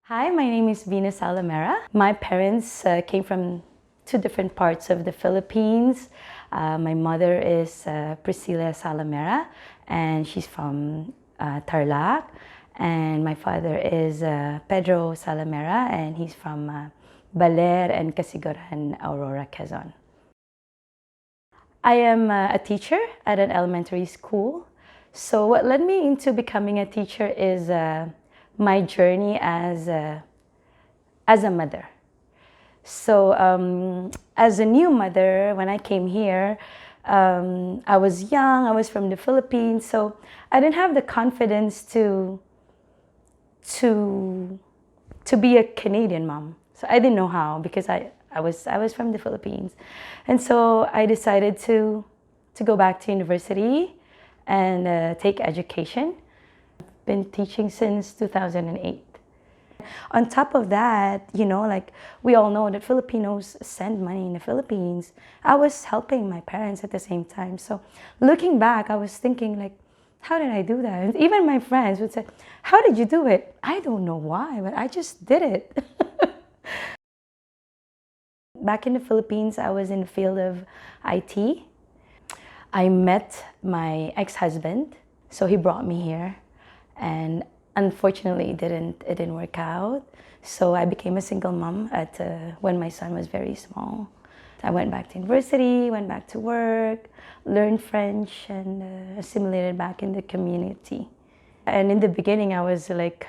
Hi, my name is Vinah S. My parents came from two different parts of the Philippines. My mother is Priscilla Salamera, and she's from Tarlac. And my father is Pedro Salamera, and he's from Baler and Casiguran, Aurora, Quezon. I am a teacher at an elementary school. So what led me into becoming a teacher is my journey as a mother. So as a new mother, when I came here, I was young, I was from the Philippines, so I didn't have the confidence to be a Canadian mom. So I didn't know how because I was from the Philippines. And so I decided to go back to university and take education. I've been teaching since 2008. On top of that, like we all know that Filipinos send money in the Philippines. I was helping my parents at the same time. So looking back, I was thinking like, how did I do that? And even my friends would say, how did you do it? I don't know why, but I just did it. Back in the Philippines, I was in the field of IT. I met my ex-husband, so he brought me here, and unfortunately it didn't work out. So I became a single mom when my son was very small. I went back to university, went back to work, learned French, and assimilated back in the community. And in the beginning, I was like,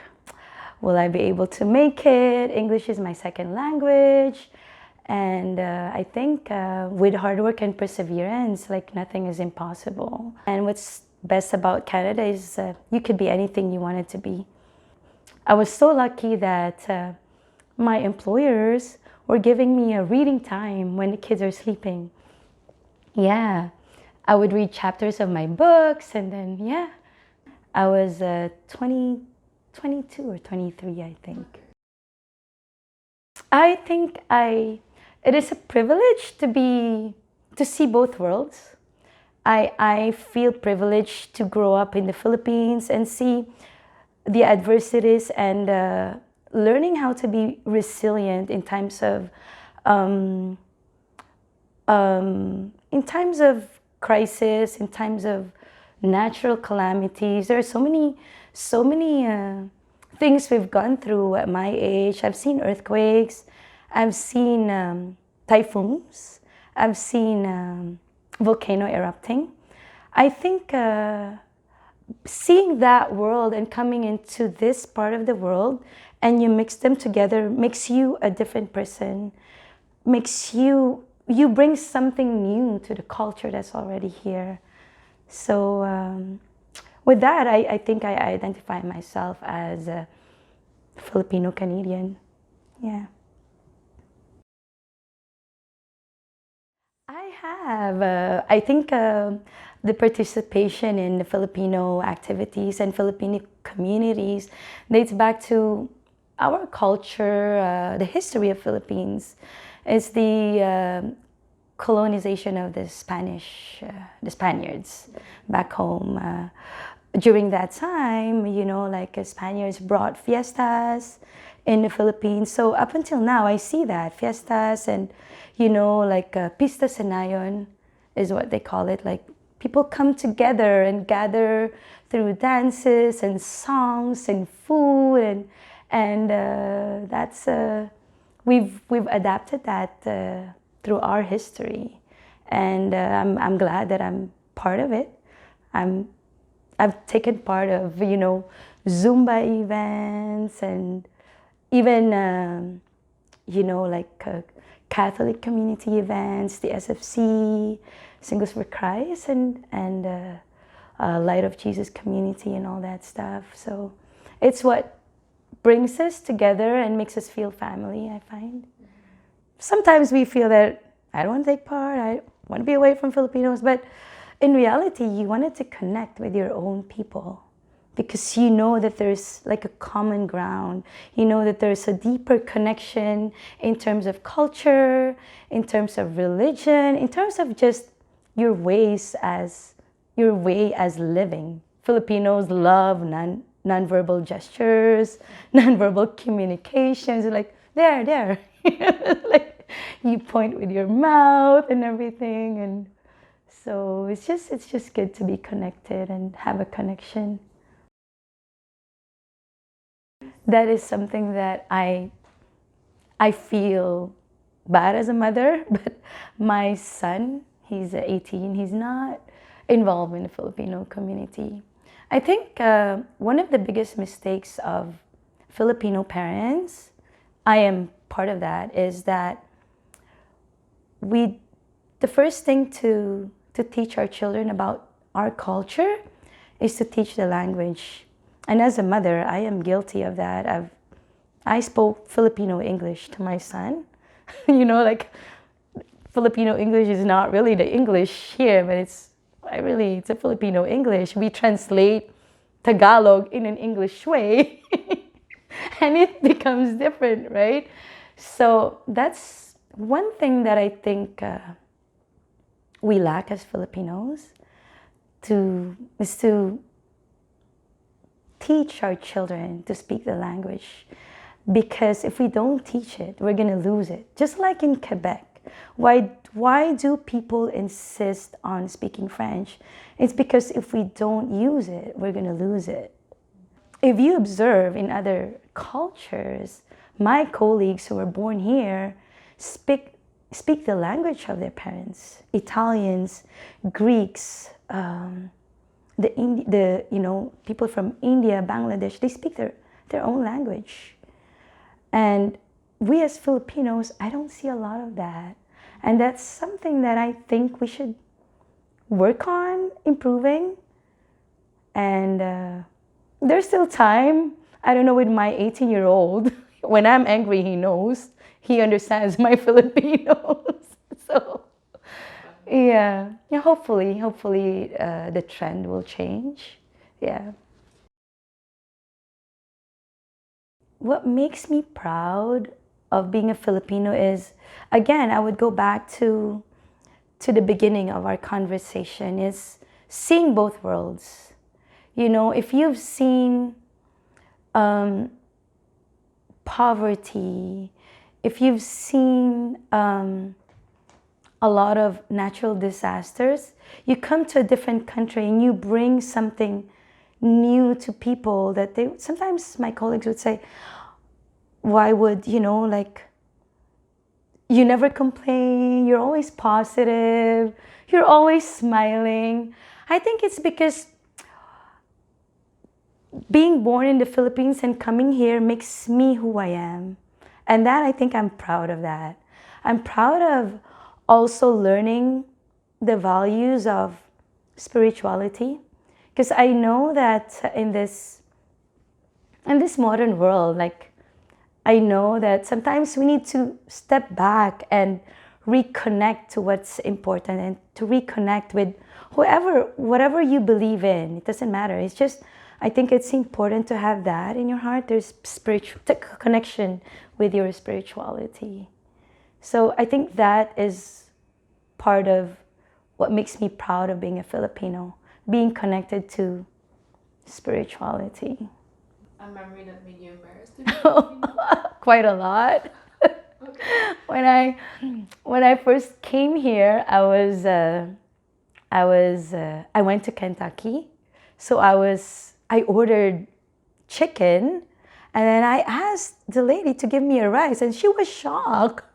will I be able to make it? English is my second language. And I think with hard work and perseverance, like nothing is impossible. And what's best about Canada is you could be anything you wanted to be. I was so lucky that my employers were giving me a reading time when the kids are sleeping. Yeah, I would read chapters of my books, and then yeah, I was 22 or 23, I think. I think it is a privilege to see both worlds. I feel privileged to grow up in the Philippines and see the adversities and learning how to be resilient in times of crisis, in times of natural calamities. There are so many things we've gone through at my age. I've seen earthquakes, I've seen typhoons, I've seen volcano erupting. I think seeing that world and coming into this part of the world and you mix them together makes you a different person, makes you bring something new to the culture that's already here. So with that, I think I identify myself as a Filipino-Canadian. Yeah. I have. I think the participation in the Filipino activities and Filipino communities dates back to our culture, the history of Philippines. It's the colonization of the Spaniards back home. During that time, like Spaniards brought fiestas in the Philippines. So up until now, I see that fiestas and like Pista Senayon is what they call it. Like people come together and gather through dances and songs and food and that's we've adapted that through our history, and I'm glad that I'm part of it. I've taken part of Zumba events and even like Catholic community events, the SFC, Singles for Christ, and Light of Jesus community and all that stuff. So it's what brings us together and makes us feel family, I find. Sometimes we feel that I don't want to take part, I want to be away from Filipinos, but in reality, you wanted to connect with your own people because you know that there's like a common ground. You know that there's a deeper connection in terms of culture, in terms of religion, in terms of just your way as living. Filipinos love nonverbal gestures, nonverbal communications. Like, there. Like, you point with your mouth and everything. And so it's just good to be connected and have a connection. That is something that I feel bad as a mother, but my son, he's 18, he's not involved in the Filipino community. I think one of the biggest mistakes of Filipino parents, I am part of that, is that the first thing to teach our children about our culture is to teach the language. And as a mother, I am guilty of that. I spoke Filipino English to my son. Like, Filipino English is not really the English here, but it's a Filipino English. We translate Tagalog in an English way, and it becomes different, right? So that's one thing that I think we lack as Filipinos is to teach our children to speak the language. Because if we don't teach it, we're going to lose it. Just like in Quebec. Why do people insist on speaking French? It's because if we don't use it, we're going to lose it. If you observe in other cultures, my colleagues who were born here speak the language of their parents. Italians, Greeks, people from India, Bangladesh, they speak their own language. And we as Filipinos, I don't see a lot of that. And that's something that I think we should work on improving. And there's still time. I don't know, with my 18-year-old, when I'm angry, he knows. He understands my Filipinos. So, yeah, hopefully the trend will change. Yeah. What makes me proud of being a Filipino is, again, I would go back to the beginning of our conversation, is seeing both worlds. If you've seen poverty, if you've seen a lot of natural disasters, you come to a different country and you bring something new to people that sometimes my colleagues would say, why would, like, you never complain, you're always positive, you're always smiling. I think it's because being born in the Philippines and coming here makes me who I am. And that, I think I'm proud of that. I'm proud of also learning the values of spirituality. Because I know that in this modern world, like, I know that sometimes we need to step back and reconnect to what's important and to reconnect with whatever you believe in. It doesn't matter. It's just, I think it's important to have that in your heart. There's spiritual connection with your spirituality. So I think that is part of what makes me proud of being a Filipino, being connected to spirituality. A memory that made you embarrassed to be Filipino? Quite a lot. Okay. When I first came here, I went to Kentucky, so I ordered chicken, and then I asked the lady to give me a rice, and she was shocked.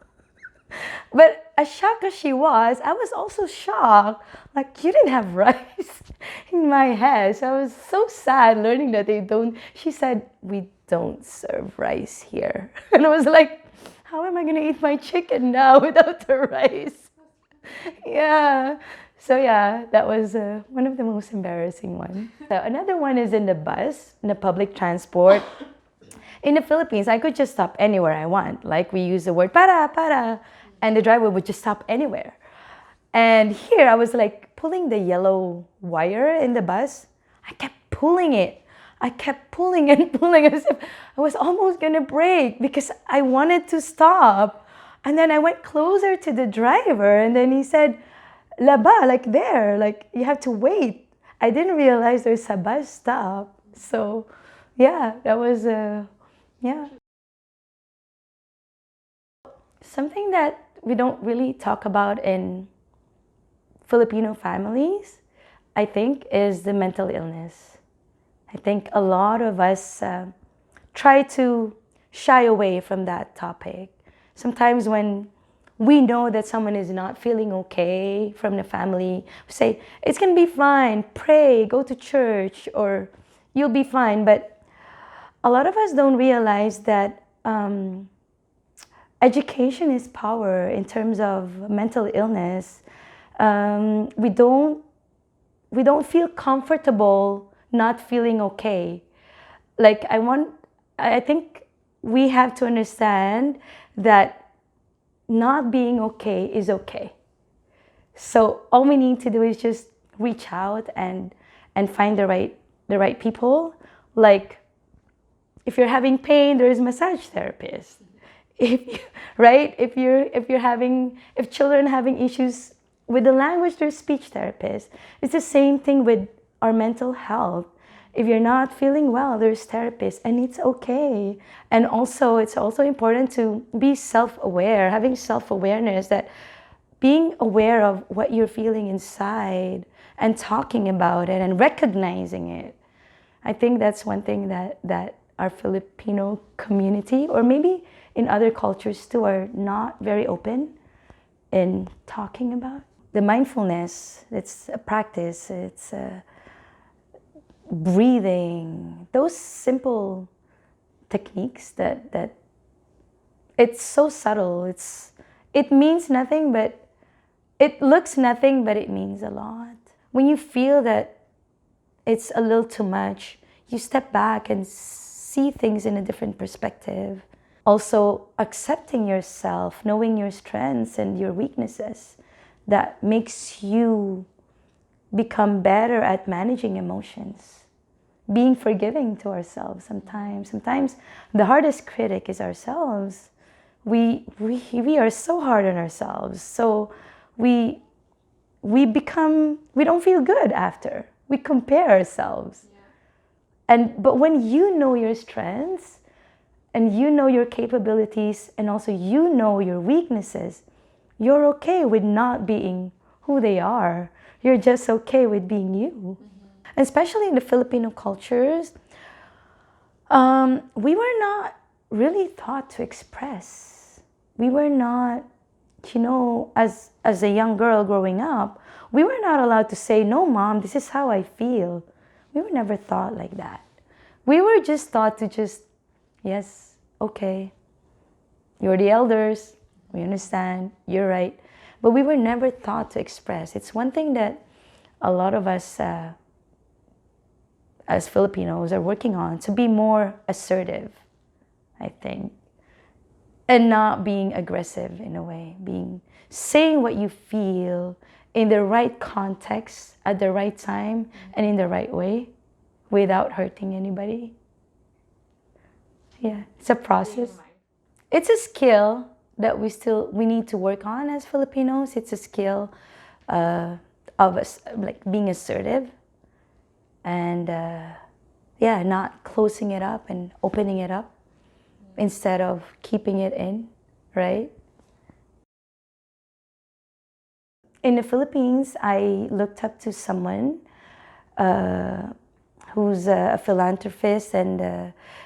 But as shocked as she was, I was also shocked. Like, you didn't have rice in my head. So I was so sad learning that they don't. She said, we don't serve rice here. And I was like, how am I going to eat my chicken now without the rice? Yeah. So yeah, that was one of the most embarrassing ones. So another one is in the bus, in the public transport. In the Philippines, I could just stop anywhere I want. Like, we use the word para, and the driver would just stop anywhere. And here, I was like pulling the yellow wire in the bus. I kept pulling it. I kept pulling and pulling as if I was almost gonna break because I wanted to stop. And then I went closer to the driver, and then he said, "Laba," like there, like you have to wait. I didn't realize there's a bus stop. So Yeah, that was yeah. Something that we don't really talk about in Filipino families, I think, is the mental illness. I think a lot of us try to shy away from that topic. Sometimes when we know that someone is not feeling okay from the family, we say, it's going to be fine, pray, go to church, or you'll be fine. But a lot of us don't realize that education is power in terms of mental illness. We don't feel comfortable not feeling okay. Like I think we have to understand that not being okay is okay. So all we need to do is just reach out and find the right people. Like if you're having pain, there is massage therapist. Right? If children having issues with the language, there's speech therapist. It's the same thing with our mental health. If you're not feeling well, there's therapists, and it's okay. And also, it's also important to be self-aware, having self-awareness, that being aware of what you're feeling inside and talking about it and recognizing it. I think that's one thing that our Filipino community, or maybe in other cultures too, are not very open in talking about. The mindfulness, it's a practice, it's breathing, those simple techniques that it's so subtle. It means nothing, but it looks nothing, but it means a lot. When you feel that it's a little too much, you step back and see things in a different perspective. Also, accepting yourself, knowing your strengths and your weaknesses, that makes you become better at managing emotions. Being forgiving to ourselves sometimes. Sometimes the hardest critic is ourselves. We are so hard on ourselves. So we don't feel good after. We compare ourselves. But when you know your strengths and you know your capabilities and also you know your weaknesses, you're okay with not being who they are. You're just okay with being you. And especially in the Filipino cultures, we were not really taught to express. We were not, as a young girl growing up, we were not allowed to say, no, mom, this is how I feel. We were never taught like that. We were just taught to just, yes, okay, you're the elders, we understand, you're right. But we were never taught to express. It's one thing that a lot of us as Filipinos are working on, to be more assertive, I think. And not being aggressive in a way, saying what you feel in the right context, at the right time, and in the right way, without hurting anybody. Yeah, it's a process. It's a skill that we need to work on as Filipinos. It's a skill of us, like being assertive, and not closing it up and opening it up instead of keeping it in, right? In the Philippines, I looked up to someone who's a philanthropist, and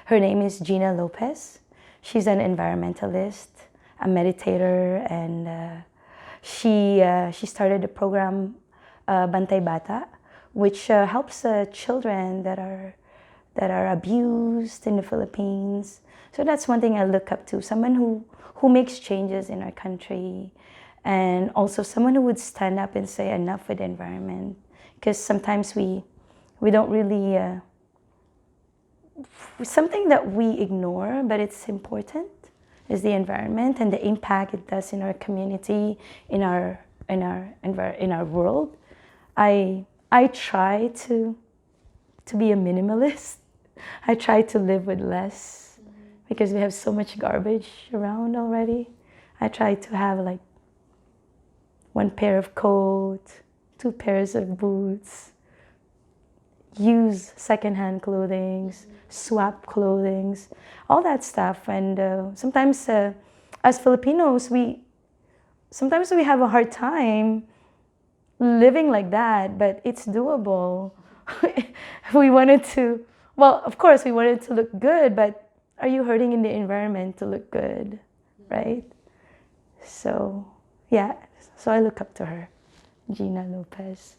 her name is Gina Lopez. She's an environmentalist, a meditator, and she started a program, Bantay Bata, which helps children that are abused in the Philippines. So that's one thing I look up to, someone who makes changes in our country, and also someone who would stand up and say enough with the environment. Because sometimes we don't really, something that we ignore, but it's important, is the environment and the impact it does in our community, in our world. I try to be a minimalist. I try to live with less because we have so much garbage around already. I try to have like one pair of coats, 2 pairs of boots, use secondhand clothing, swap clothing, all that stuff. And sometimes, as Filipinos, sometimes we have a hard time living like that, but it's doable. We wanted to, well, of course, we wanted to look good, but are you hurting in the environment to look good, right? So, yeah, so I look up to her, Gina Lopez.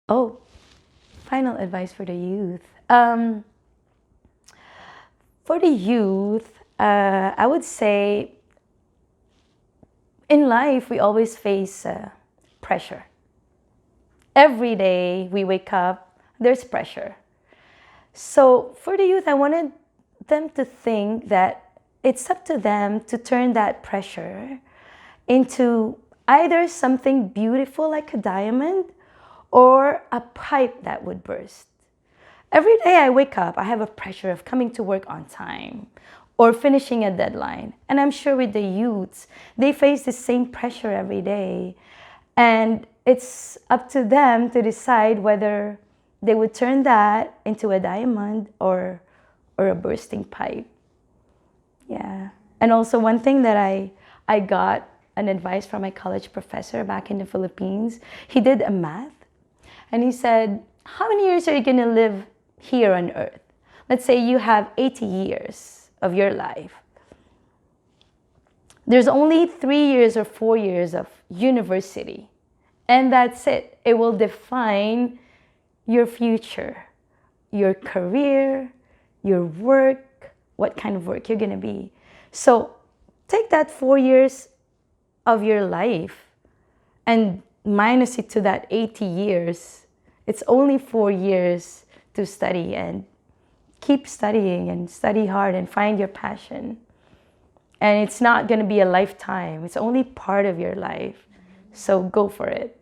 Oh, final advice for the youth. For the youth, I would say in life, we always face pressure. Every day we wake up, there's pressure. So for the youth, I wanted them to think that it's up to them to turn that pressure into either something beautiful like a diamond or a pipe that would burst. Every day I wake up, I have a pressure of coming to work on time or finishing a deadline. And I'm sure with the youths, they face the same pressure every day. And it's up to them to decide whether they would turn that into a diamond or a bursting pipe. Yeah. And also one thing that I got an advice from my college professor back in the Philippines. He did a math and he said, how many years are you going to live here on earth? Let's say you have 80 years of your life. There's only 3 years or 4 years of university. And that's it. It will define your future, your career, your work, what kind of work you're going to be. So take that 4 years of your life and minus it to that 80 years. It's only 4 years to study, and keep studying and study hard and find your passion. And it's not going to be a lifetime. It's only part of your life. So go for it.